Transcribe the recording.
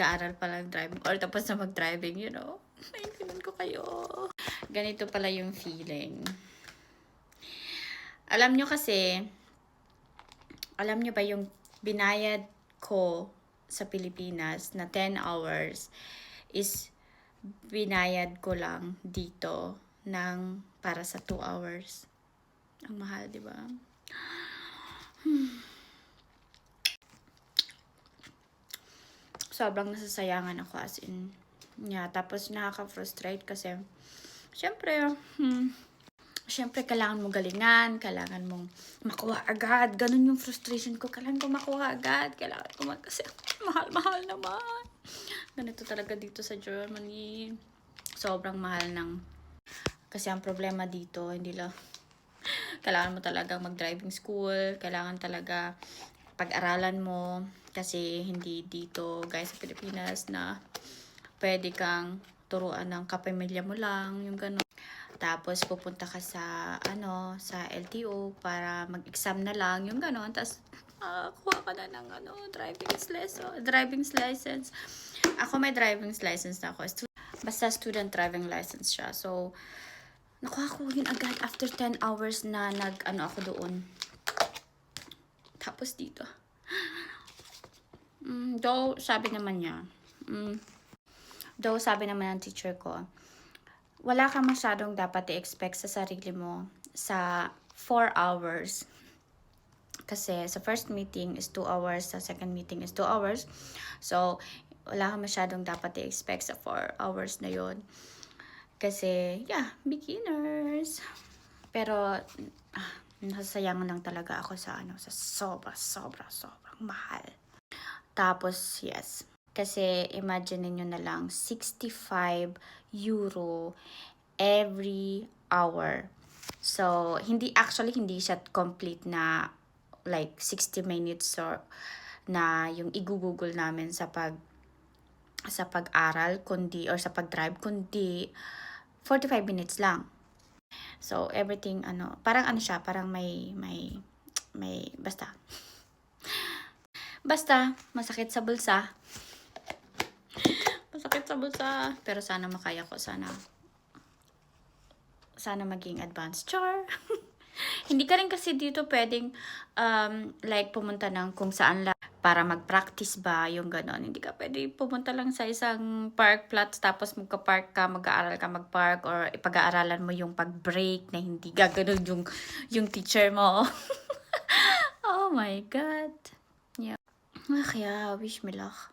nag-aaral pa lang driving or tapos na mag-driving, you know. Naiintindihan ko kayo. Ganito pala yung feeling. Alam nyo ba yung binayad ko sa Pilipinas na 10 hours is binayad ko lang dito ng para sa 2 hours. Ang mahal, di ba? Sobrang nasasayangan ako as in. Yeah, tapos nakaka-frustrate kasi syempre kailangan mo galingan, kailangan mong makuha agad. Ganun yung frustration ko. Kailangan ko makuha agad. Kasi mahal-mahal naman. Ganito talaga dito sa Germany. Sobrang mahal kasi ang problema dito, hindi lang kailangan mo talaga mag-driving school, kailangan talaga pag-aralan mo, kasi hindi dito, guys, sa Pilipinas na pwede kang turuan ng kapamilya mo lang, yung gano'n. Tapos pupunta ka sa sa LTO para mag-exam na lang, yung gano'n. Tapos kuha ka na ng driving license. Ako may driving license na ako. Basta student driving license siya. So nakuha ko yun agad after 10 hours na ako doon. Tapos dito. Though sabi naman ng teacher ko, wala kang masyadong dapat i-expect sa sarili mo sa 4 hours. Kasi sa first meeting is 2 hours, sa second meeting is 2 hours. So, wala kang masyadong dapat i-expect sa 4 hours na yon. Kasi, beginners. Pero, nasasayangan lang talaga ako sa sobrang mahal. Tapos, yes. Kasi, imagine niyo na lang, 65 euro every hour. So, hindi siya complete na like 60 minutes or na yung i-google namin sa pag-aral kundi or sa pag-drive kundi 45 minutes lang. So, everything parang siya, parang may basta masakit sa bulsa. Pero sana makaya ko, sana maging advanced. Char! Hindi ka rin kasi dito pwedeng like pumunta ng kung saan lang para mag-practice ba, yung ganon. Hindi ka pwede pumunta lang sa isang park plot tapos magka-park ka, mag-aaral ka mag-park, or ipag-aaralan mo yung pag-break na hindi gaganon yung teacher mo. Oh my God. Yeah. Kaya wish me luck.